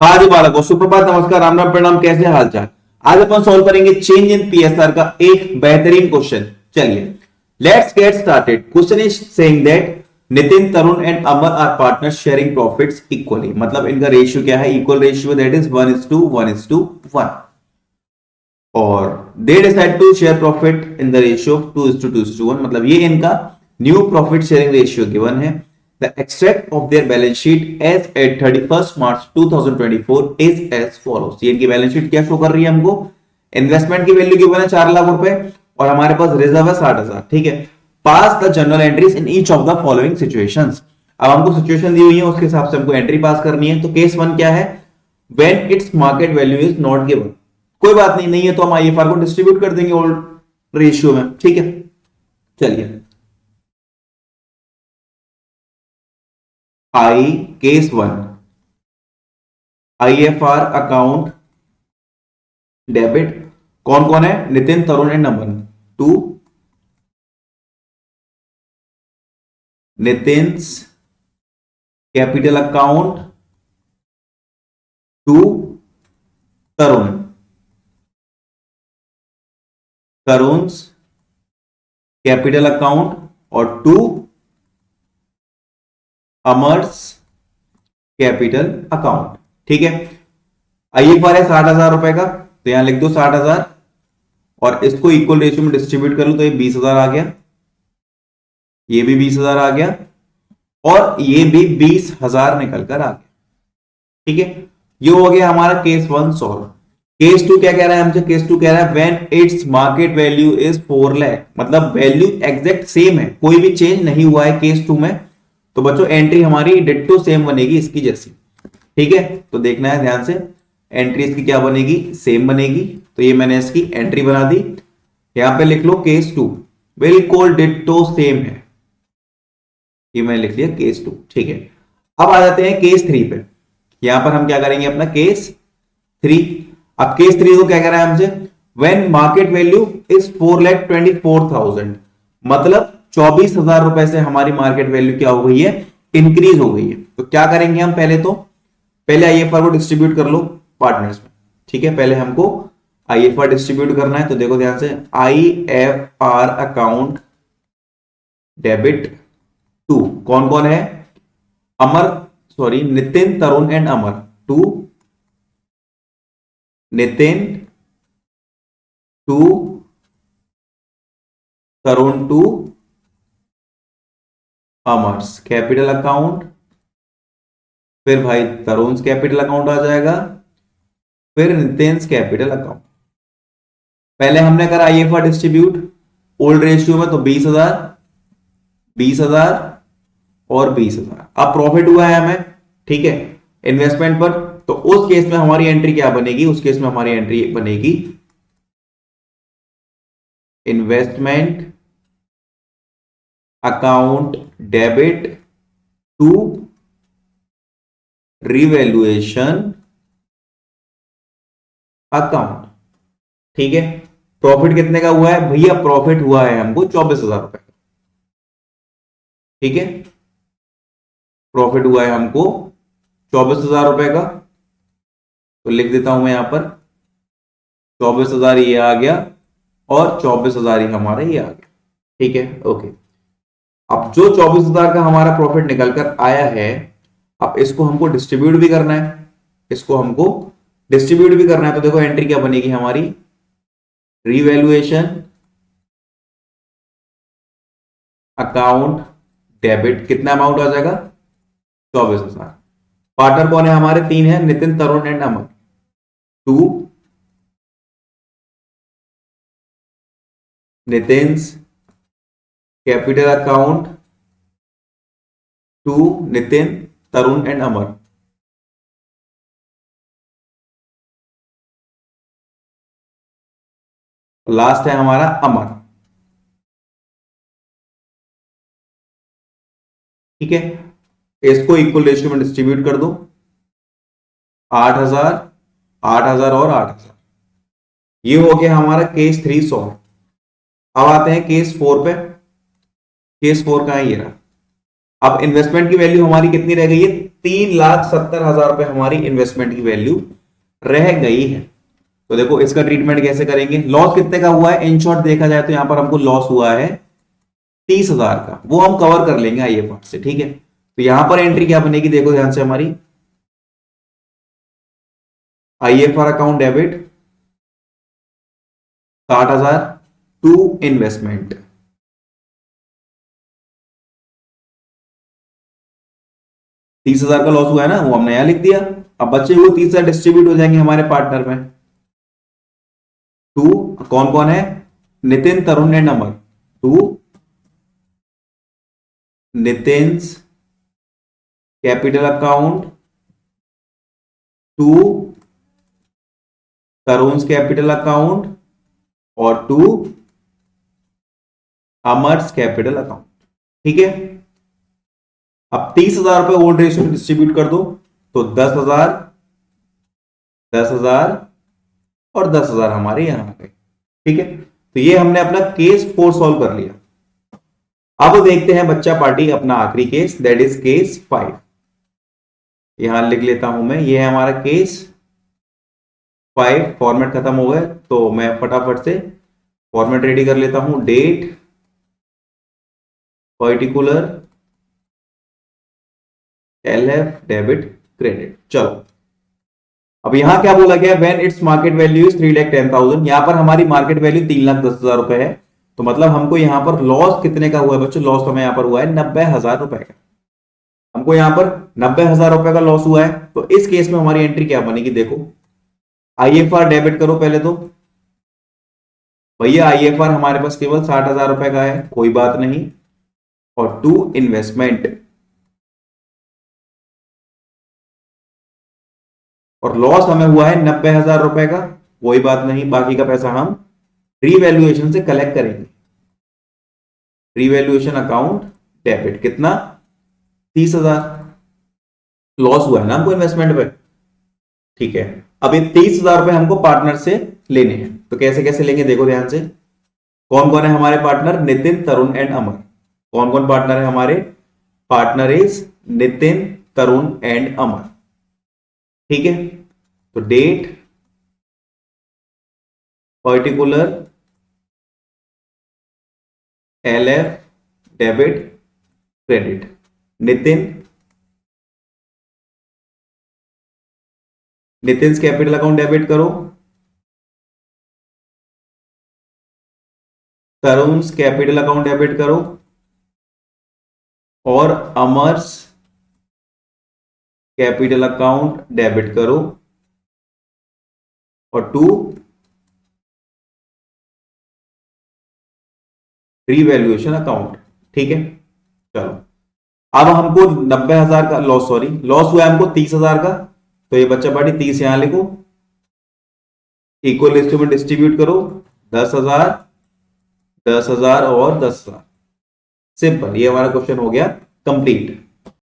हाँ जी बालको, सुप्रभात, नमस्कार, राम राम, प्रणाम, कैसे हालचाल। आज अपन सॉल्व करेंगे चेंज इन पीएसआर का एक बेहतरीन क्वेश्चन। चलिए let's get started. Question is saying that Nitin, Tarun and Amar are partners sharing profits equally. मतलब इनका रेशियो क्या है? Equal ratio, that is 1:1:1। और they decide to share profit in the ratio of 2:2:1। मतलब ये इनका new profit sharing ratio given है। The extract of their balance sheet as at 31 March 2024 is as follows. ये इनकी balance sheet क्या show कर रही है हमको? इन्वेस्टमेंट की वैल्यू गिवन है 4 लाख रुपए और हमारे पास रिजर्व है 60,000। ठीक है। Pass the general entries in each of the following situations. अब हमको सिचुएशन दी हुई है, उसके हिसाब से हमको एंट्री पास करनी है। तो केस 1 क्या है? When its market value is not given. कोई बात नहीं, नहीं है तो हम आईएफआर को डिस्ट्रीब्यूट कर देंगे ओल्ड रेशियो में। ठीक है, चलिए I case 1 IFR account debit. कौन कौन है? Nitin, Tarun and Naman. To Nitin's capital account to Tarun, Tarun's capital account और टू अमर्स कैपिटल अकाउंट। ठीक है। आईएफआर है 60,000 रुपए का, तो यहां लिख दो 60,000 और इसको इक्वल रेशियो में डिस्ट्रीब्यूट कर लो तो ये 20,000 आ गया, ये भी 20,000 आ गया और ये भी 20,000 निकल कर आ गया। ठीक है, ये हो गया हमारा केस 1 सॉल्व। केस 2 क्या कह रहा है हमसे? केस 2 कह रहा है when its market value is 4 lakh. मतलब वैल्यू एग्जैक्ट सेम है, कोई भी चेंज नहीं हुआ है केस 2 में। तो बच्चों एंट्री हमारी डिट्टो सेम बनेगी इसकी जैसी। ठीक है, तो देखना है ध्यान से, एंट्री इसकी क्या बनेगी? सेम बनेगी। तो ये मैंने इसकी एंट्री बना दी। यहां पे लिख लो केस 2 बिल्कुल डिट्टो सेम है, ये मैंने लिख लिया केस 2। ठीक है, अब आ जाते हैं केस 3 पे। यहां पर हम क्या करेंगे? अपना केस 3। अब केस 3 को क्या कह रहा है हमसे? When market value is 4,24,000। मतलब 24,000 रुपए से हमारी मार्केट वैल्यू क्या हो गई है? इंक्रीज हो गई है। तो क्या करेंगे हम? पहले आईएफआर को डिस्ट्रीब्यूट कर लो पार्टनर्स में। ठीक है, पहले हमको आईएफआर डिस्ट्रीब्यूट करना है। तो देखो ध्यान से, आईएफआर अकाउंट डेबिट टू कौन कौन है? Amar, sorry, Nitin, Tarun and Amar. To Nitin, to Tarun, to Amar's capital account. फिर भाई तरुण कैपिटल अकाउंट आ जाएगा, फिर नितिन कैपिटल अकाउंट। पहले हमने करा आईएफआर डिस्ट्रीब्यूट ओल्ड रेशियो में, तो 20,000 20,000 और 20,000। अब प्रॉफिट हुआ है हमें, ठीक है, इन्वेस्टमेंट पर। तो उस केस में हमारी एंट्री क्या बनेगी? उस केस में हमारी एंट्री बनेगी investment account debit to revaluation account. ठीक है, प्रॉफिट कितने का हुआ है भैया? प्रॉफिट हुआ है हमको 24,000 रुपए। ठीक है, प्रॉफिट हुआ है हमको 24,000 रुपए का। तो लिख देता हूं मैं यहां पर 24,000 ये आ गया और 24,000 ही हमारा ये आ गया। ठीक है, ओके। अब जो 24,000 का हमारा प्रॉफिट निकल कर आया है, अब इसको हमको डिस्ट्रीब्यूट भी करना है। इसको हमको डिस्ट्रीब्यूट भी करना है। तो देखो एंट्री क्या बनेगी हमारी? Revaluation account debit. कितना अमाउंट आ जाएगा? 24,000। पार्टनर कौन है हमारे? 3 है, Nitin, Tarun and Amar. To Nitin's capital account to Nitin, Tarun and Amar. Last है हमारा अमर। ठीक है, इसको इक्वल रेशियो में डिस्ट्रीब्यूट कर दो। 8,000 8,000 और 8,000। ये हो गया हमारा केस 3 सॉल्व। अब आते हैं केस 4 पे। केस 4 का है ये रहा। अब इन्वेस्टमेंट की वैल्यू हमारी कितनी रह गई है? 3,70,000 रुपए हमारी इन्वेस्टमेंट की वैल्यू रह गई है। तो देखो इसका ट्रीटमेंट कैसे करेंगे। लॉस कितने का हुआ है? इन शॉर्ट देखा जाए तो यहां पर हमको लॉस हुआ है 30,000 का, वो हम कवर कर लेंगे आईएफआर से, ठीक है। तो यहां पर एंट्री क्या बनेगी, देखो ध्यान से हमारी, IFR account debit 60,000 to investment. तीस हजार का लॉस हुआ है ना, वो हमने यहां लिख दिया। अब बच्चे हुए 30,000 डिस्ट्रीब्यूट हो जाएंगे हमारे पार्टनर में। टू कौन कौन है? Nitin, Tarun and Amar. To Nitin's capital account, to Tarun capital account और टू अमर्स कैपिटल अकाउंट, ठीक है। अब 30,000 रुपए ओल्ड रेशियो में डिस्ट्रीब्यूट कर दो, तो 10,000, 10,000 और 10,000 हमारे यहां आ गए, ठीक है। तो ये हमने अपना केस 4 सॉल्व कर लिया। अब देखते हैं बच्चा पार्टी अपना आखिरी केस, दैट इज केस 5। यहां लिख लेता हूं मैं, ये है हमारा केस 5। फॉर्मेट खत्म हो गए तो मैं फटाफट से फॉर्मेट रेडी कर लेता हूं। Date, particular, LF, debit, credit. चलो अब यहां क्या बोला गया, when its market value is 3,10,000। यहां पर हमारी मार्केट वैल्यू 3,10,000 रुपए है। तो मतलब हमको यहां पर लॉस कितने का हुआ है बच्चों? लॉस हमें यहां पर हुआ है 90,000 रुपए का। हमको यहां पर 90,000 रुपए का लॉस हुआ है। तो इस केस में हमारी एंट्री क्या बनेगी, देखो आईएफआर डेबिट करो पहले तो। भैया आईएफआर हमारे पास केवल 60,000 रुपए का है, कोई बात नहीं। और टू इन्वेस्टमेंट, और लॉस हमें हुआ है 90,000 रुपए का, कोई बात नहीं। बाकी का पैसा हम रीवैल्यूएशन से कलेक्ट करेंगे। रीवैल्यूएशन अकाउंट डेबिट कितना? 30,000। लॉस हुआ है ना हमको इन्वेस्टमेंट पे, ठीक है। अब ये 30,000 रुपए हमको पार्टनर से लेने हैं, तो कैसे कैसे लेंगे देखो ध्यान से। कौन कौन है हमारे पार्टनर? नितिन, तरुण एंड अमर। कौन कौन पार्टनर है हमारे? Partner is Nitin, Tarun and Amar, ठीक है। तो date, particular, LF, debit, credit. Nitin, Nitin capital account debit करो, तरुण कैपिटल अकाउंट डेबिट करो और अमर्स कैपिटल अकाउंट डेबिट करो और टू रीवैल्यूएशन अकाउंट, ठीक है। चलो अब हमको 90,000 का लॉस, सॉरी लॉस हुआ है हमको 30,000 का। तो ये बच्चा पार्टी 30 यहां लिखो, इक्वल रेशियो में डिस्ट्रीब्यूट करो, 10,000, 10,000 और 10,000। सिंपल, ये हमारा क्वेश्चन हो गया कंप्लीट।